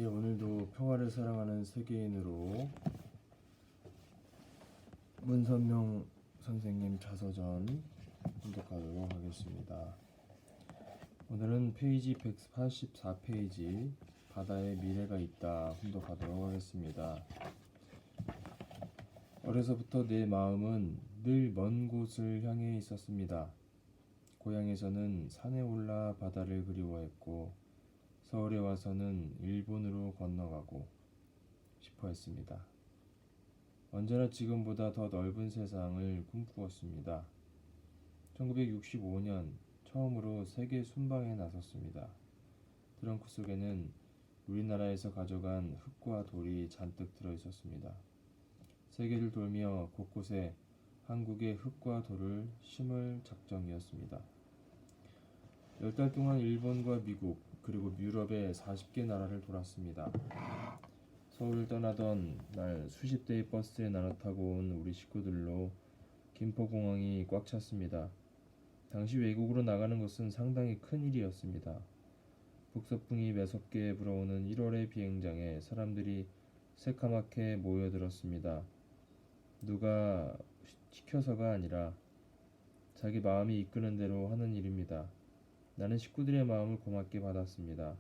오늘도 평화를 사랑하는 세계인으로 문선명 선생님 자서전 분석하도록 하겠습니다. 오늘은 페이지 184페이지 바다에 미래가 있다 분석하도록 하겠습니다. 어려서부터 내 마음은 늘 먼 곳을 향해 있었습니다. 고향에서는 산에 올라 바다를 그리워했고 서울에 와서는 일본으로 건너가고 싶어 했습니다. 언제나 지금보다 더 넓은 세상을 꿈꾸었습니다. 1965년 처음으로 세계 순방에 나섰습니다. 트렁크 속에는 우리나라에서 가져간 흙과 돌이 잔뜩 들어 있었습니다. 세계를 돌며 곳곳에 한국의 흙과 돌을 심을 작정이었습니다. 10달 동안 일본과 미국 그리고 유럽의 40개 나라를 돌았습니다. 서울을 떠나던 날 수십 대의 버스에 나눠 타고 온 우리 식구들로 김포공항이 꽉 찼습니다. 당시 외국으로 나가는 것은 상당히 큰 일이었습니다. 북서풍이 매섭게 불어오는 1월의 비행장에 사람들이 새카맣게 모여들었습니다. 누가 시켜서가 아니라 자기 마음이 이끄는 대로 하는 일입니다. 나는 식구들의 마음을 고맙게 받았습니다.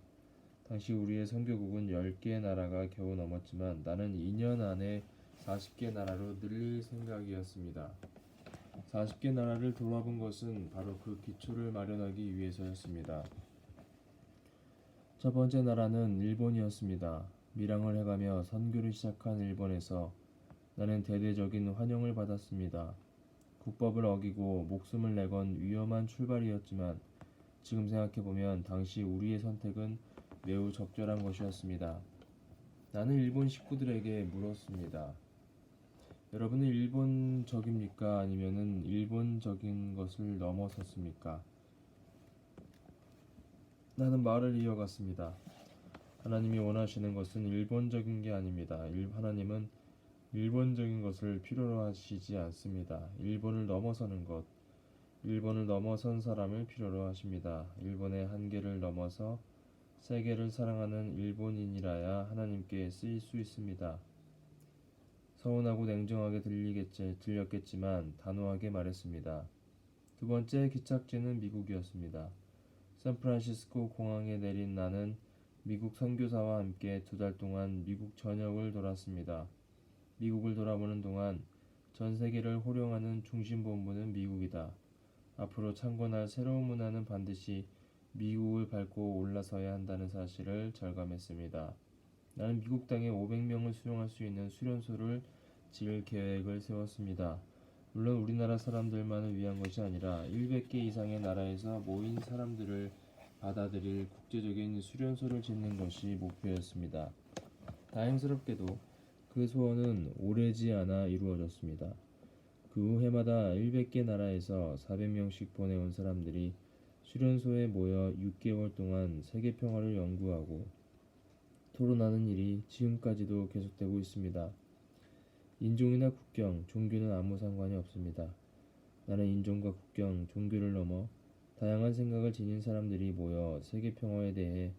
당시 우리의 선교국은 10개의 나라가 겨우 넘었지만 나는 2년 안에 40개 나라로 늘릴 생각이었습니다. 40개 나라를 돌아본 것은 바로 그 기초를 마련하기 위해서였습니다. 첫 번째 나라는 일본이었습니다. 밀항을 해가며 선교를 시작한 일본에서 나는 대대적인 환영을 받았습니다. 국법을 어기고 목숨을 내건 위험한 출발이었지만 지금 생각해보면 당시 우리의 선택은 매우 적절한 것이었습니다. 나는 일본 식구들에게 물었습니다. 여러분은 일본적입니까? 아니면은 일본적인 것을 넘어섰습니까? 나는 말을 이어갔습니다. 하나님이 원하시는 것은 일본적인 게 아닙니다. 하나님은 일본적인 것을 필요로 하시지 않습니다. 일본을 넘어서는 것, 일본을 넘어선 사람을 필요로 하십니다. 일본의 한계를 넘어서 세계를 사랑하는 일본인이라야 하나님께 쓰일 수 있습니다. 서운하고 냉정하게 들렸겠지만 단호하게 말했습니다. 두 번째 기착지는 미국이었습니다. 샌프란시스코 공항에 내린 나는 미국 선교사와 함께 2달 동안 미국 전역을 돌았습니다. 미국을 돌아보는 동안 전 세계를 호령하는 중심본부는 미국이다. 앞으로 창건할 새로운 문화는 반드시 미국을 밟고 올라서야 한다는 사실을 절감했습니다. 나는 미국 땅에 500명을 수용할 수 있는 수련소를 지을 계획을 세웠습니다. 물론 우리나라 사람들만을 위한 것이 아니라 100개 이상의 나라에서 모인 사람들을 받아들일 국제적인 수련소를 짓는 것이 목표였습니다. 다행스럽게도 그 소원은 오래지 않아 이루어졌습니다. 그 후 해마다 100개 나라에서 400명씩 보내온 사람들이 수련소에 모여 6개월 동안 세계 평화를 연구하고 토론하는 일이 지금까지도 계속되고 있습니다. 인종이나 국경, 종교는 아무 상관이 없습니다. 나는 인종과 국경, 종교를 넘어 다양한 생각을 지닌 사람들이 모여 세계 평화에 대해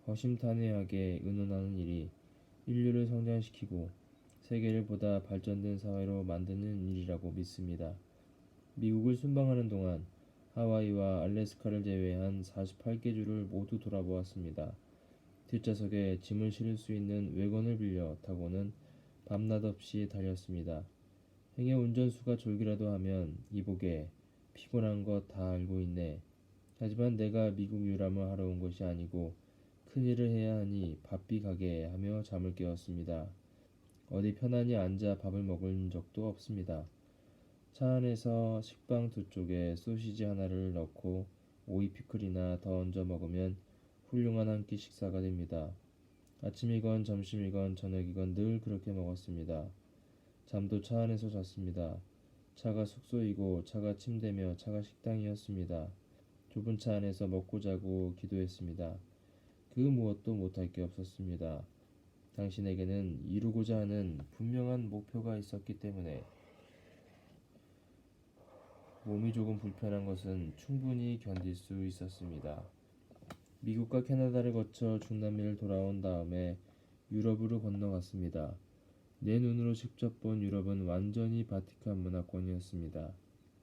허심탄회하게 의논하는 일이 인류를 성장시키고 세계를 보다 발전된 사회로 만드는 일이라고 믿습니다. 미국을 순방하는 동안 하와이와 알래스카를 제외한 48개 주를 모두 돌아보았습니다. 뒷좌석에 짐을 실을 수 있는 외건을 빌려 타고는 밤낮 없이 달렸습니다. 행여 운전수가 졸기라도 하면 이보게 피곤한 거 다 알고 있네. 하지만 내가 미국 유람을 하러 온 것이 아니고 큰일을 해야 하니 바삐 가게 하며 잠을 깨웠습니다. 어디 편안히 앉아 밥을 먹은 적도 없습니다. 차 안에서 식빵 2쪽에 소시지 하나를 넣고 오이 피클이나 더 얹어 먹으면 훌륭한 한 끼 식사가 됩니다. 아침이건 점심이건 저녁이건 늘 그렇게 먹었습니다. 잠도 차 안에서 잤습니다. 차가 숙소이고 차가 침대며 차가 식당이었습니다. 좁은 차 안에서 먹고 자고 기도했습니다. 그 무엇도 못할 게 없었습니다. 당신에게는 이루고자 하는 분명한 목표가 있었기 때문에 몸이 조금 불편한 것은 충분히 견딜 수 있었습니다. 미국과 캐나다를 거쳐 중남미를 돌아온 다음에 유럽으로 건너갔습니다. 내 눈으로 직접 본 유럽은 완전히 바티칸 문화권이었습니다.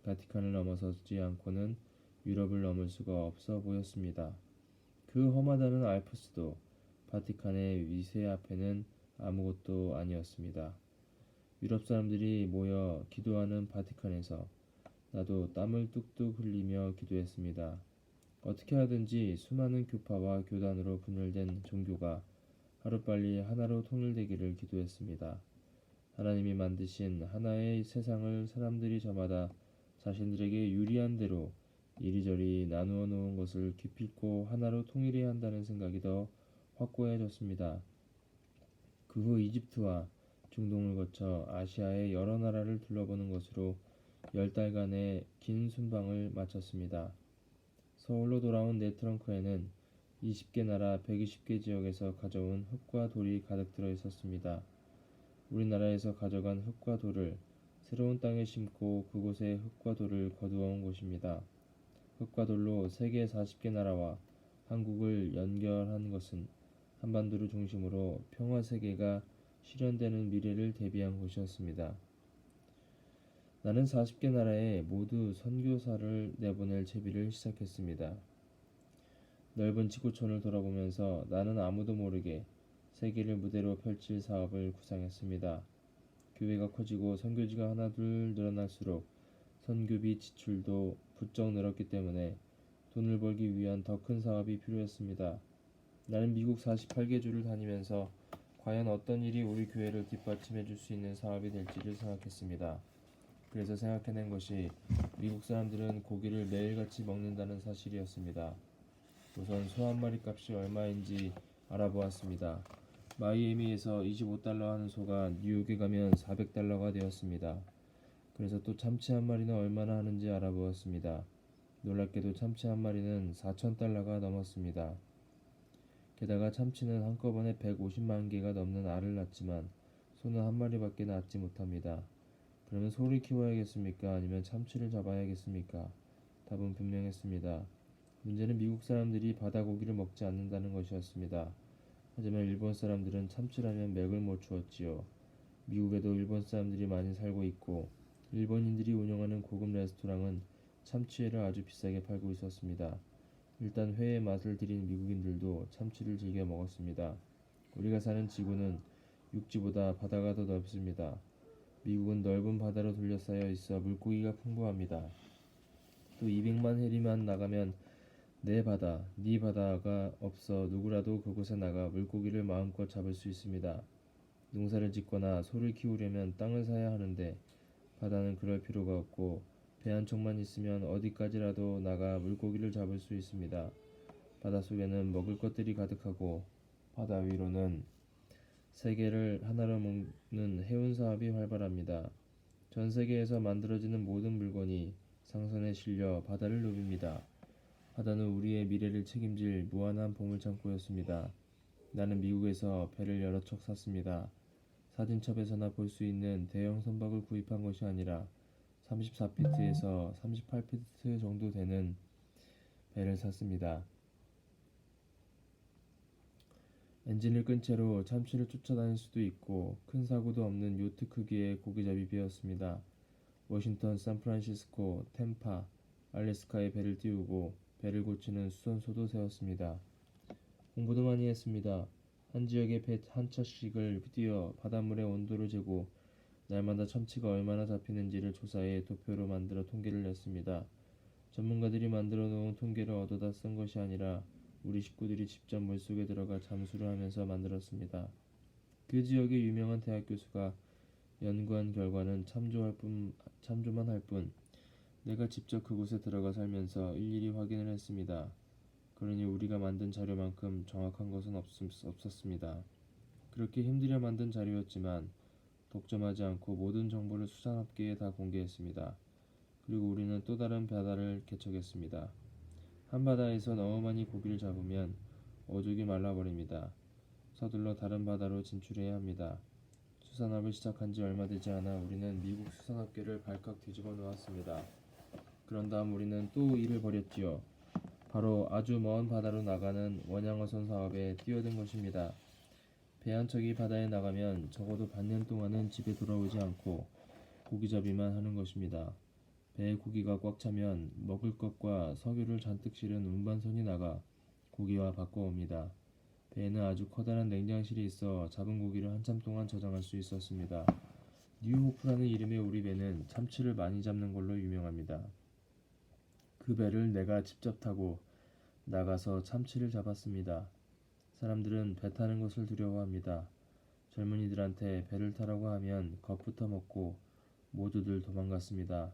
바티칸을 넘어서지 않고는 유럽을 넘을 수가 없어 보였습니다. 그 험하다는 알프스도 바티칸의 위세 앞에는 아무것도 아니었습니다. 유럽 사람들이 모여 기도하는 바티칸에서 나도 땀을 뚝뚝 흘리며 기도했습니다. 어떻게 하든지 수많은 교파와 교단으로 분열된 종교가 하루빨리 하나로 통일되기를 기도했습니다. 하나님이 만드신 하나의 세상을 사람들이 저마다 자신들에게 유리한 대로 이리저리 나누어 놓은 것을 기필코 하나로 통일해야 한다는 생각이 더 확고해졌습니다. 그 후 이집트와 중동을 거쳐 아시아의 여러 나라를 둘러보는 것으로 10달간의 긴 순방을 마쳤습니다. 서울로 돌아온 내 트렁크에는 20개 나라 120개 지역에서 가져온 흙과 돌이 가득 들어 있었습니다. 우리나라에서 가져간 흙과 돌을 새로운 땅에 심고 그곳에 흙과 돌을 거두어온 곳입니다. 흙과 돌로 세계 40개 나라와 한국을 연결한 것은 한반도를 중심으로 평화 세계가 실현되는 미래를 대비한 곳이었습니다. 나는 40개 나라에 모두 선교사를 내보낼 채비를 시작했습니다. 넓은 지구촌을 돌아보면서 나는 아무도 모르게 세계를 무대로 펼칠 사업을 구상했습니다. 교회가 커지고 선교지가 하나둘 늘어날수록 선교비 지출도 부쩍 늘었기 때문에 돈을 벌기 위한 더 큰 사업이 필요했습니다. 나는 미국 48개 주를 다니면서 과연 어떤 일이 우리 교회를 뒷받침해 줄 수 있는 사업이 될지를 생각했습니다. 그래서 생각해낸 것이 미국 사람들은 고기를 매일같이 먹는다는 사실이었습니다. 우선 소 한 마리 값이 얼마인지 알아보았습니다. 마이애미에서 25달러 하는 소가 뉴욕에 가면 400달러가 되었습니다. 그래서 또 참치 한 마리는 얼마나 하는지 알아보았습니다. 놀랍게도 참치 한 마리는 4,000달러가 넘었습니다. 게다가 참치는 한꺼번에 150만 개가 넘는 알을 낳지만 소는 한 마리밖에 낳지 못합니다. 그러면 소를 키워야겠습니까? 아니면 참치를 잡아야겠습니까? 답은 분명했습니다. 문제는 미국 사람들이 바다고기를 먹지 않는다는 것이었습니다. 하지만 일본 사람들은 참치라면 맥을 못 추었지요. 미국에도 일본 사람들이 많이 살고 있고 일본인들이 운영하는 고급 레스토랑은 참치회를 아주 비싸게 팔고 있었습니다. 일단 회의 맛을 들인 미국인들도 참치를 즐겨 먹었습니다. 우리가 사는 지구는 육지보다 바다가 더 넓습니다. 미국은 넓은 바다로 둘러싸여 있어 물고기가 풍부합니다. 또 200만 해리만 나가면 내 바다, 네 바다가 없어 누구라도 그곳에 나가 물고기를 마음껏 잡을 수 있습니다. 농사를 짓거나 소를 키우려면 땅을 사야 하는데 바다는 그럴 필요가 없고 배 한 척만 있으면 어디까지라도 나가 물고기를 잡을 수 있습니다. 바닷속에는 먹을 것들이 가득하고 바다 위로는 세계를 하나로 묶는 해운 사업이 활발합니다. 전 세계에서 만들어지는 모든 물건이 상선에 실려 바다를 누빕니다. 바다는 우리의 미래를 책임질 무한한 보물창고였습니다. 나는 미국에서 배를 여러 척 샀습니다. 사진첩에서나 볼 수 있는 대형 선박을 구입한 것이 아니라 34피트에서 38피트 정도 되는 배를 샀습니다. 엔진을 끈 채로 참치를 쫓아다닐 수도 있고 큰 사고도 없는 요트 크기의 고기잡이 배였습니다. 워싱턴, 샌프란시스코, 템파, 알래스카에 배를 띄우고 배를 고치는 수선소도 세웠습니다. 공부도 많이 했습니다. 한 지역에 배 한 척씩을 띄워 바닷물의 온도를 재고 날마다 참치가 얼마나 잡히는지를 조사해 도표로 만들어 통계를 냈습니다. 전문가들이 만들어 놓은 통계를 얻어다 쓴 것이 아니라 우리 식구들이 직접 물속에 들어가 잠수를 하면서 만들었습니다. 그 지역의 유명한 대학 교수가 연구한 결과는 참조만 할 뿐 내가 직접 그곳에 들어가 살면서 일일이 확인을 했습니다. 그러니 우리가 만든 자료만큼 정확한 것은 없었습니다. 그렇게 힘들여 만든 자료였지만 독점하지 않고 모든 정보를 수산업계에 다 공개했습니다. 그리고 우리는 또 다른 바다를 개척했습니다. 한 바다에서 너무 많이 고기를 잡으면 어족이 말라버립니다. 서둘러 다른 바다로 진출해야 합니다. 수산업을 시작한 지 얼마 되지 않아 우리는 미국 수산업계를 발칵 뒤집어 놓았습니다. 그런 다음 우리는 또 일을 벌였지요. 바로 아주 먼 바다로 나가는 원양어선 사업에 뛰어든 것입니다. 배 한 척이 바다에 나가면 적어도 반년 동안은 집에 돌아오지 않고 고기잡이만 하는 것입니다. 배에 고기가 꽉 차면 먹을 것과 석유를 잔뜩 실은 운반선이 나가 고기와 바꿔옵니다. 배에는 아주 커다란 냉장실이 있어 잡은 고기를 한참 동안 저장할 수 있었습니다. 뉴호프라는 이름의 우리 배는 참치를 많이 잡는 걸로 유명합니다. 그 배를 내가 직접 타고 나가서 참치를 잡았습니다. 사람들은 배 타는 것을 두려워합니다. 젊은이들한테 배를 타라고 하면 겁부터 먹고 모두들 도망갔습니다.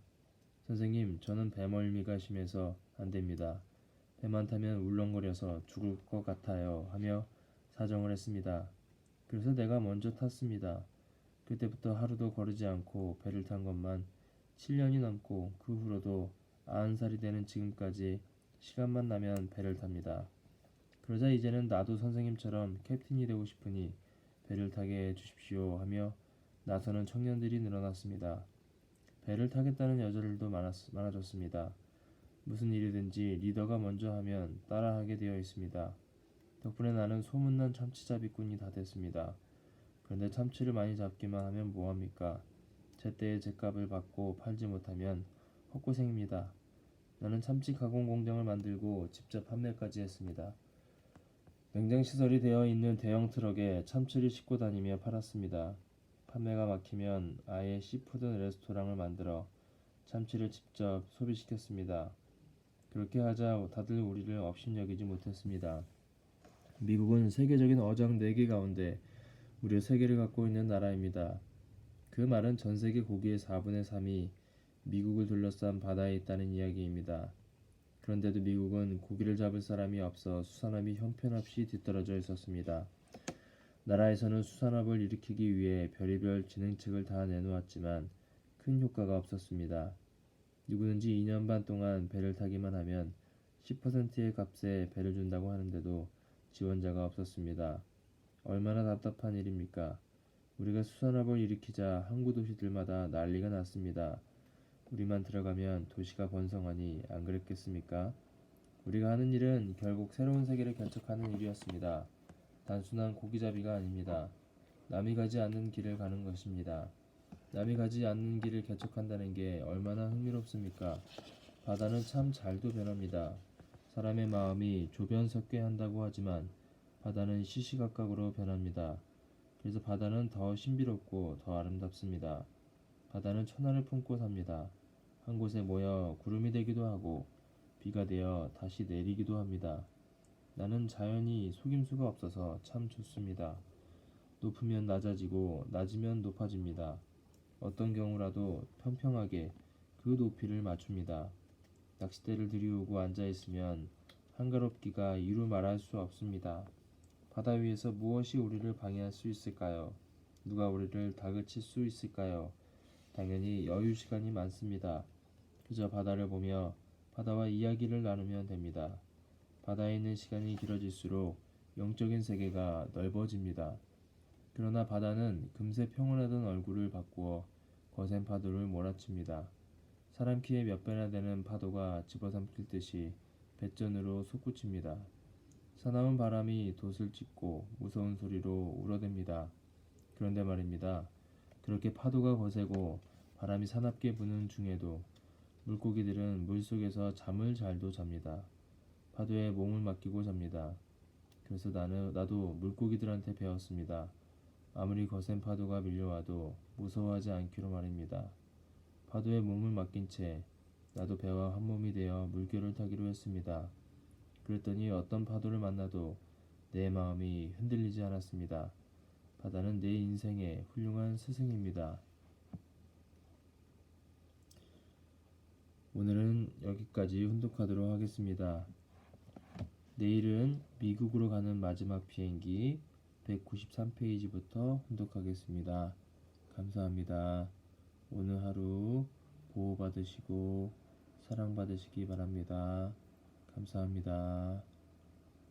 선생님, 저는 배멀미가 심해서 안 됩니다. 배만 타면 울렁거려서 죽을 것 같아요 하며 사정을 했습니다. 그래서 내가 먼저 탔습니다. 그때부터 하루도 거르지 않고 배를 탄 것만 7년이 넘고 그 후로도 90살이 되는 지금까지 시간만 나면 배를 탑니다. 그러자 이제는 나도 선생님처럼 캡틴이 되고 싶으니 배를 타게 해주십시오 하며 나서는 청년들이 늘어났습니다. 배를 타겠다는 여자들도 많아졌습니다. 무슨 일이든지 리더가 먼저 하면 따라하게 되어 있습니다. 덕분에 나는 소문난 참치잡이꾼이 다 됐습니다. 그런데 참치를 많이 잡기만 하면 뭐합니까? 제때에 제값을 받고 팔지 못하면 헛고생입니다. 나는 참치 가공 공장을 만들고 직접 판매까지 했습니다. 냉장시설이 되어 있는 대형 트럭에 참치를 싣고 다니며 팔았습니다. 판매가 막히면 아예 시푸드 레스토랑을 만들어 참치를 직접 소비시켰습니다. 그렇게 하자 다들 우리를 업신여기지 못했습니다. 미국은 세계적인 어장 4개 가운데 무려 3개를 갖고 있는 나라입니다. 그 말은 전 세계 고기의 4분의 3이 미국을 둘러싼 바다에 있다는 이야기입니다. 그런데도 미국은 고기를 잡을 사람이 없어 수산업이 형편없이 뒤떨어져 있었습니다. 나라에서는 수산업을 일으키기 위해 별의별 진행책을 다 내놓았지만 큰 효과가 없었습니다. 누구든지 2년 반 동안 배를 타기만 하면 10%의 값에 배를 준다고 하는데도 지원자가 없었습니다. 얼마나 답답한 일입니까? 우리가 수산업을 일으키자 항구 도시들마다 난리가 났습니다. 우리만 들어가면 도시가 번성하니 안 그랬겠습니까? 우리가 하는 일은 결국 새로운 세계를 개척하는 일이었습니다. 단순한 고기잡이가 아닙니다. 남이 가지 않는 길을 가는 것입니다. 남이 가지 않는 길을 개척한다는 게 얼마나 흥미롭습니까? 바다는 참 잘도 변합니다. 사람의 마음이 조변석괴 한다고 하지만 바다는 시시각각으로 변합니다. 그래서 바다는 더 신비롭고 더 아름답습니다. 바다는 천하를 품고 삽니다. 한 곳에 모여 구름이 되기도 하고 비가 되어 다시 내리기도 합니다. 나는 자연이 속임수가 없어서 참 좋습니다. 높으면 낮아지고 낮으면 높아집니다. 어떤 경우라도 평평하게 그 높이를 맞춥니다. 낚싯대를 들이우고 앉아있으면 한가롭기가 이루 말할 수 없습니다. 바다 위에서 무엇이 우리를 방해할 수 있을까요? 누가 우리를 다그칠 수 있을까요? 당연히 여유 시간이 많습니다. 그저 바다를 보며 바다와 이야기를 나누면 됩니다. 바다에 있는 시간이 길어질수록 영적인 세계가 넓어집니다. 그러나 바다는 금세 평온하던 얼굴을 바꾸어 거센 파도를 몰아칩니다. 사람 키의 몇 배나 되는 파도가 집어삼킬 듯이 뱃전으로 솟구칩니다. 사나운 바람이 돛을 찢고 무서운 소리로 울어댑니다. 그런데 말입니다. 그렇게 파도가 거세고 바람이 사납게 부는 중에도 물고기들은 물속에서 잠을 잘도 잡니다. 파도에 몸을 맡기고 잡니다. 그래서 나도 물고기들한테 배웠습니다. 아무리 거센 파도가 밀려와도 무서워하지 않기로 말입니다. 파도에 몸을 맡긴 채 나도 배와 한 몸이 되어 물결을 타기로 했습니다. 그랬더니 어떤 파도를 만나도 내 마음이 흔들리지 않았습니다. 바다는 내 인생의 훌륭한 스승입니다. 오늘은 여기까지 훈독하도록 하겠습니다. 내일은 미국으로 가는 마지막 비행기 193페이지부터 훈독하겠습니다. 감사합니다. 오늘 하루 보호받으시고 사랑받으시기 바랍니다. 감사합니다.